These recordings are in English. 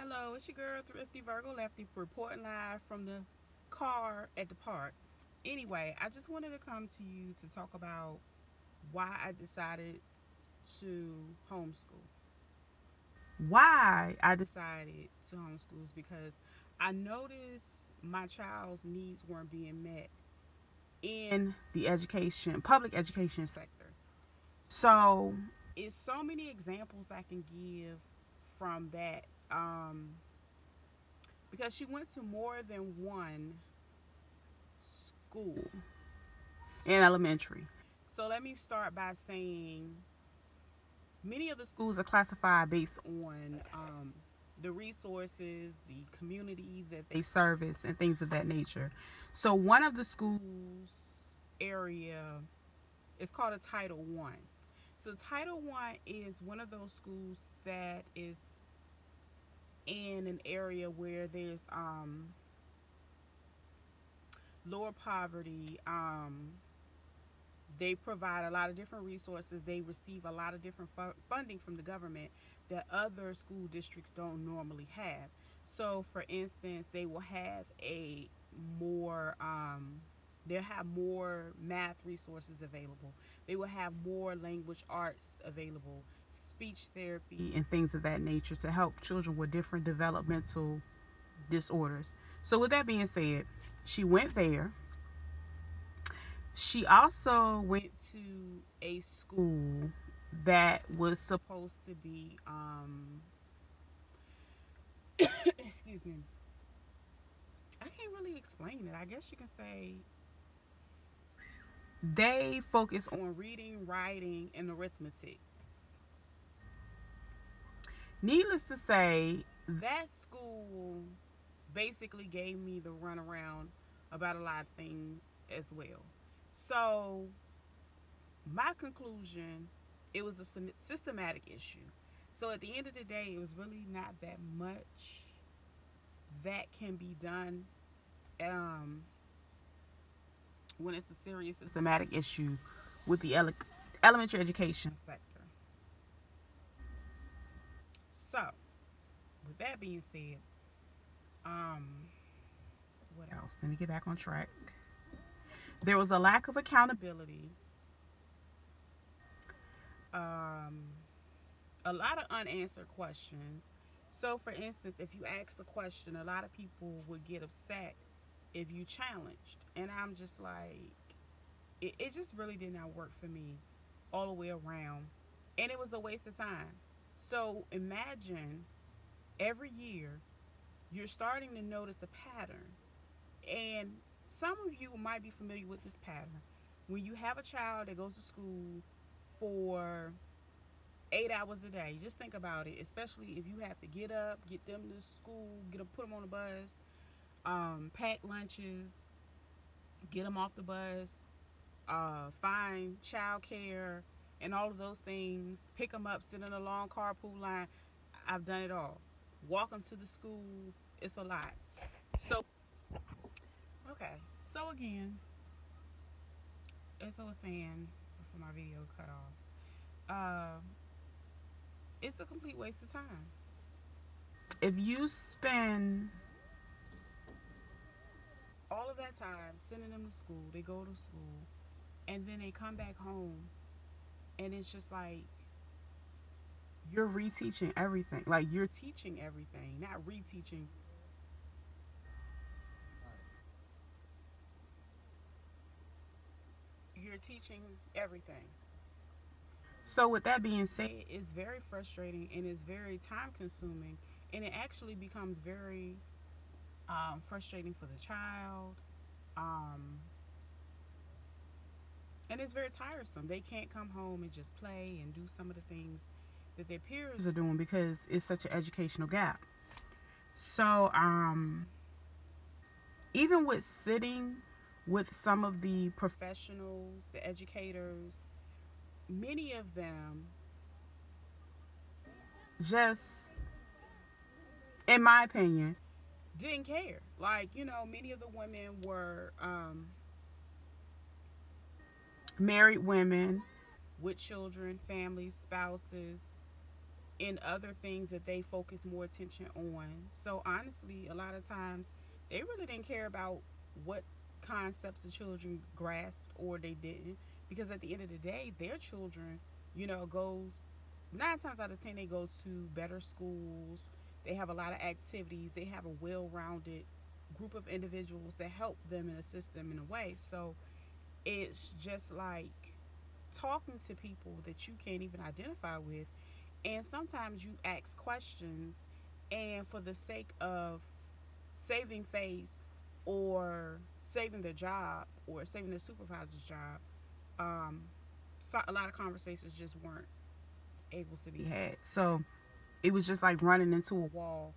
Hello, it's your girl Thrifty Virgo Lefty reporting live from the car at the park. Anyway, I just wanted to come to you to talk about why I decided to homeschool. Why I decided to homeschool is because I noticed my child's needs weren't being met in the public education sector. So, it's so many examples I can give from that. Because she went to more than one school in elementary. So let me start by saying many of the schools are classified based on the resources, the community that they service, and things of that nature. So one of the schools area is called a Title One. So Title One is one of those schools that is in an area where there's lower poverty. They provide a lot of different resources. They receive a lot of different funding from the government that other school districts don't normally have. So, for instance, they will have a more they'll have more math resources available. They will have more language arts available, speech therapy, and things of that nature to help children with different developmental disorders. So, with that being said, she went there. She also went to a school that was supposed to be, excuse me, I can't really explain it. I guess you can say they focus on reading, writing, and arithmetic. Needless to say, that school basically gave me the runaround about a lot of things as well. So, my conclusion, it was a systematic issue. So, at the end of the day, it was really not that much that can be done when it's a serious systematic issue with the elementary education sector. So, with that being said, um, what else? Let me get back on track. There was a lack of accountability, um, a lot of unanswered questions. So, for instance, if you ask a question, a lot of people would get upset if you challenged. And I'm just like, it just really did not work for me all the way around. And it was a waste of time. So, imagine every year you're starting to notice a pattern. And some of you might be familiar with this pattern. When you have a child that goes to school for 8 hours a day, just think about it, especially if you have to get up, get them to school, put them on the bus, pack lunches, get them off the bus, find childcare, and all of those things, pick them up, sit in a long carpool line. I've done it all. Walk them to the school, it's a lot. So, okay, so again, as I was saying before my video cut off, it's a complete waste of time. If you spend all of that time sending them to school, they go to school, and then they come back home, and it's just like you're reteaching everything. Like, you're teaching everything, not reteaching. You're teaching everything. So, with that being said, it's very frustrating and it's very time consuming, and it actually becomes very frustrating for the child. Um, and it's very tiresome. They can't come home and just play and do some of the things that their peers are doing because it's such an educational gap. So, even with sitting with some of the professionals, the educators, many of them just, in my opinion, didn't care. Like, many of the women were married women with children, families, spouses, and other things that they focus more attention on. So honestly, a lot of times they really didn't care about what concepts the children grasped or they didn't, because at the end of the day, their children, goes 9 times out of 10 they go to better schools. They have a lot of activities. They have a well-rounded group of individuals that help them and assist them in a way. So it's just like talking to people that you can't even identify with, and sometimes you ask questions, and for the sake of saving face or saving their job or saving their supervisor's job, so a lot of conversations just weren't able to be had. So it was just like running into a wall,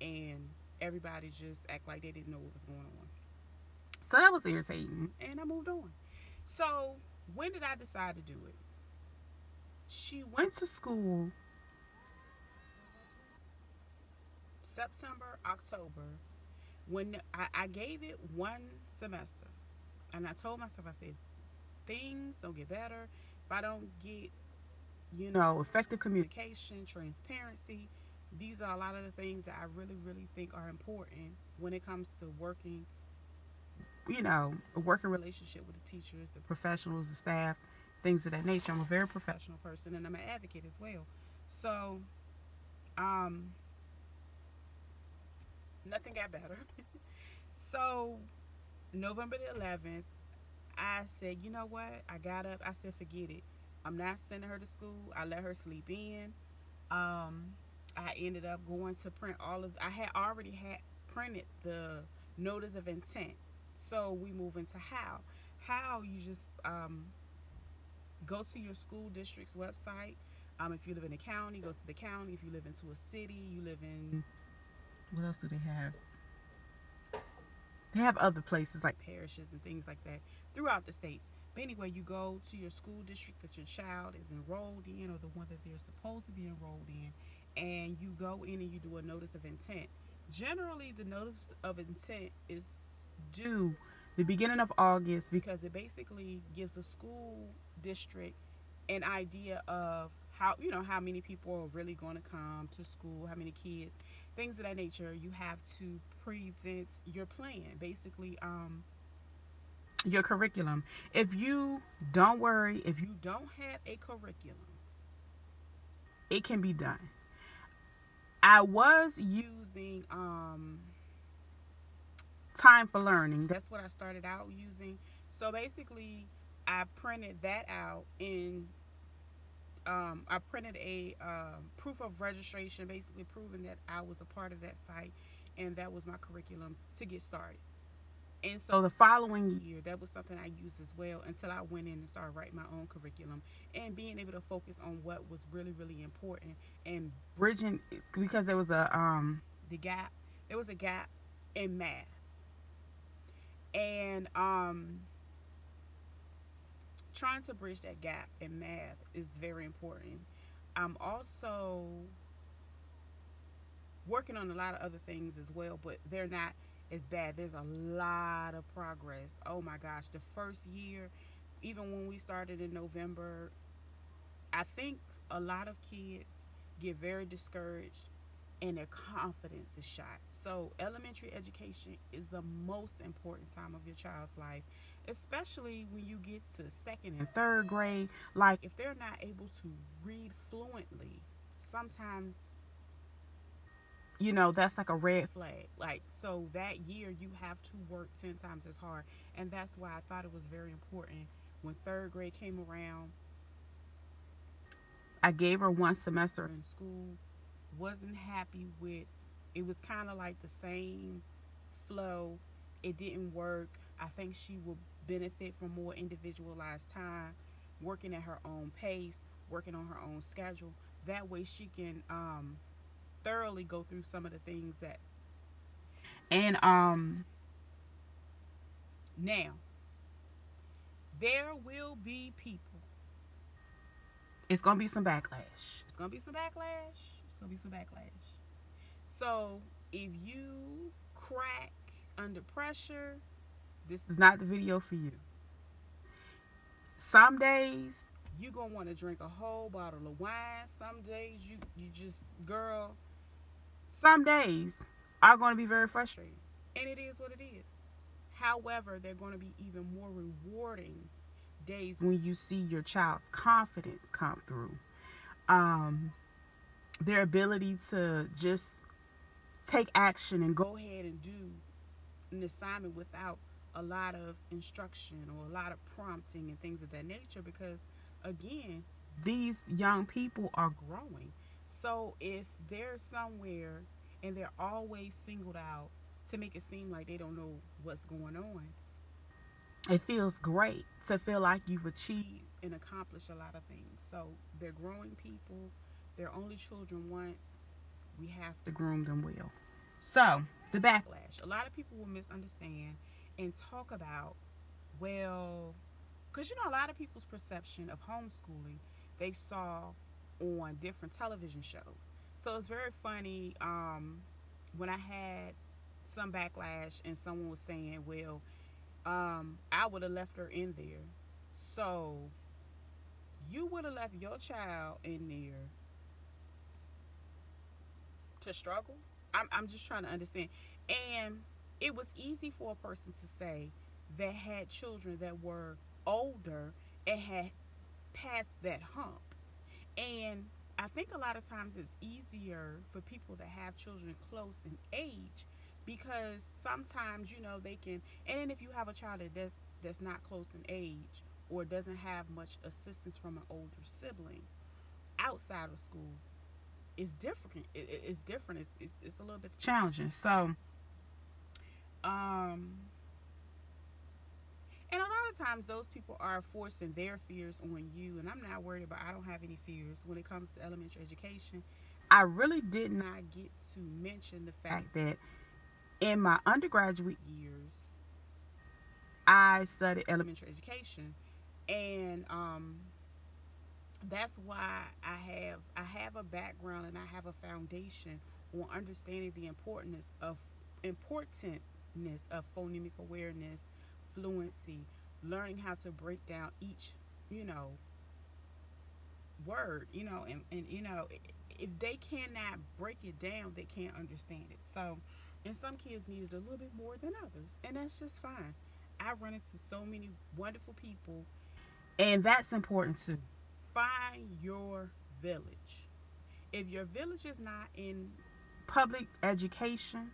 and everybody just act like they didn't know what was going on. So that was irritating, and I moved on. So when did I decide to do it? She went to school September, October, when I gave it one semester. And I told myself, I said, things don't get better if I don't get, effective communication, transparency. These are a lot of the things that I really, really think are important when it comes to working, a working relationship with the teachers, the professionals, the staff, things of that nature. I'm a very professional person, and I'm an advocate as well. So, nothing got better. So, November the 11th, I said, you know what? I got up. I said, forget it. I'm not sending her to school. I let her sleep in. I ended up going to print I had already printed the notice of intent. So we move into how. How you just go to your school district's website. If you live in a county, go to the county. If you live into a city, you live in, what else do they have? They have other places like parishes and things like that throughout the states. But anyway, you go to your school district that your child is enrolled in, or the one that they're supposed to be enrolled in, and you go in and you do a notice of intent. Generally, the notice of intent is due the beginning of August, because it basically gives the school district an idea of how many people are really going to come to school, how many kids, things of that nature. You have to present your plan, basically your curriculum. If you don't have a curriculum, it can be done. I was using time for learning. That's what I started out using. So basically, I printed that out in I printed a proof of registration, basically proving that I was a part of that site, and that was my curriculum to get started. And so the following year, that was something I used as well, until I went in and started writing my own curriculum and being able to focus on what was really, really important, and bridging, because there was a gap in math, and trying to bridge that gap in math is very important. I'm also working on a lot of other things as well, but they're not as bad. There's a lot of progress. Oh my gosh, the first year, even when we started in November, I think a lot of kids get very discouraged and their confidence is shot. So elementary education is the most important time of your child's life, especially when you get to second and third grade. Like, if they're not able to read fluently, sometimes, that's like a red flag. Like, so that year you have to work 10 times as hard. And that's why I thought it was very important when third grade came around. I gave her one semester in school. Wasn't happy with it. Was kind of like the same flow. It didn't work. I think she will benefit from more individualized time, working at her own pace, working on her own schedule. That way she can thoroughly go through some of the things that. And now there will be people. It's gonna be some backlash. It's gonna be some backlash. It's gonna be some backlash. So if you crack under pressure, this is not the video for you. Some days You gonna want to drink a whole bottle of wine. Some days you just, girl, some days are going to be very frustrating, and it is what it is. However, they're going to be even more rewarding days when you see your child's confidence come through. Um, their ability to just take action and go ahead and do an assignment without a lot of instruction or a lot of prompting and things of that nature, because again, these young people are growing. So if they're somewhere and they're always singled out to make it seem like they don't know what's going on, it feels great to feel like you've achieved and accomplished a lot of things. So they're growing people, they're only children once. We have to groom them well. So the backlash, a lot of people will misunderstand and talk about, well, because a lot of people's perception of homeschooling they saw on different television shows. So it's very funny, when I had some backlash and someone was saying, well, I would have left her in there. So you would have left your child in there to struggle? I'm just trying to understand. And it was easy for a person to say that had children that were older and had passed that hump. And I think a lot of times it's easier for people that have children close in age, because sometimes they can. And then if you have a child that's not close in age or doesn't have much assistance from an older sibling outside of school, it's different. It's different. It's a little bit challenging. So, and a lot of times those people are forcing their fears on you, and I'm not worried about. I don't have any fears when it comes to elementary education. I really did not get to mention the fact that in my undergraduate years, I studied elementary education, and that's why I have a background and I have a foundation on understanding the importance of phonemic awareness, fluency, learning how to break down each word, and if they cannot break it down, they can't understand it. So, and some kids need it a little bit more than others, and that's just fine. I run into so many wonderful people, and that's important too. Find your village. If your village is not in public education,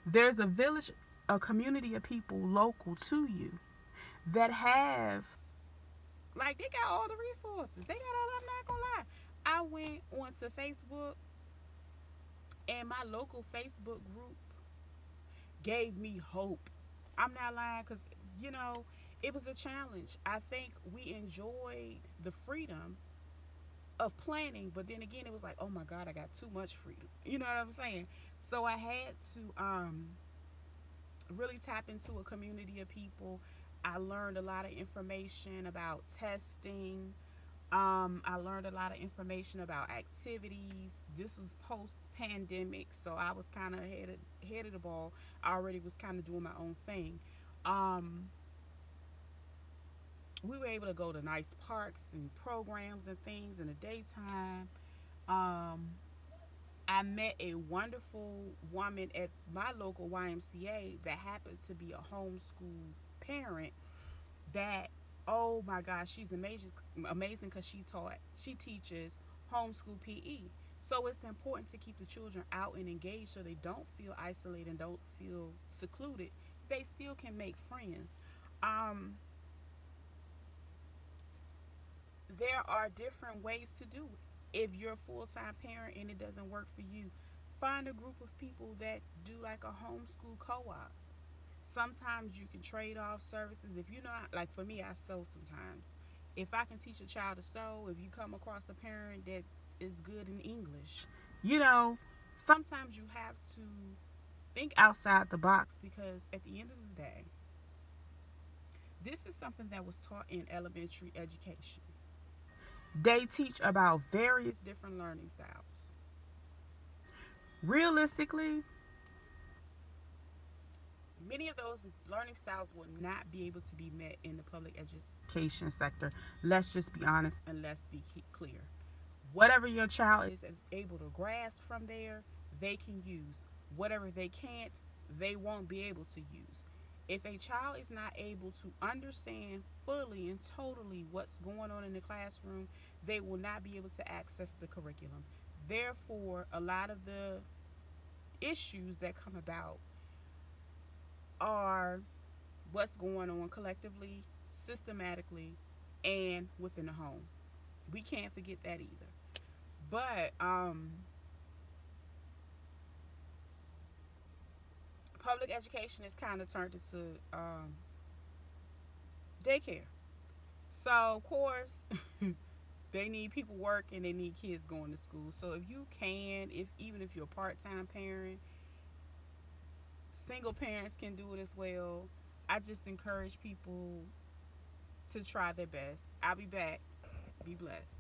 there's a village, a community of people local to you that have, like, they got all the resources. They got all, I'm not gonna lie. I went onto Facebook, and my local Facebook group gave me hope. I'm not lying, because, it was a challenge. I think we enjoyed the freedom of planning, but then again, it was like, oh my God, I got too much freedom. You know what I'm saying? So I had to really tap into a community of people. I learned a lot of information about testing. I learned a lot of information about activities. This was post-pandemic, so I was kind of ahead of the ball. I already was kind of doing my own thing. We were able to go to nice parks and programs and things in the daytime. I met a wonderful woman at my local YMCA that happened to be a homeschool parent. That, oh my gosh, she's amazing because she teaches homeschool PE. So it's important to keep the children out and engaged so they don't feel isolated and don't feel secluded. They still can make friends. There are different ways to do it. If you're a full-time parent and it doesn't work for you, find a group of people that do like a homeschool co-op. Sometimes you can trade off services. If you know, like for me, I sew sometimes. If I can teach a child to sew, if you come across a parent that is good in English, sometimes you have to think outside the box, because at the end of the day, this is something that was taught in elementary education. They teach about various different learning styles. Realistically, Many of those learning styles will not be able to be met in the public education sector. Let's just be honest and let's be clear. Whatever your child is able to grasp from there, they can use. Whatever they can't, they won't be able to use. If a child is not able to understand fully and totally what's going on in the classroom, they will not be able to access the curriculum. Therefore, a lot of the issues that come about are what's going on collectively, systematically, and within the home. We can't forget that either. But public education is kind of turned into daycare. So of course they need people working, they need kids going to school. So if you can, if even if you're a part-time parent, single parents can do it as well. I just encourage people to try their best. I'll be back. Be blessed.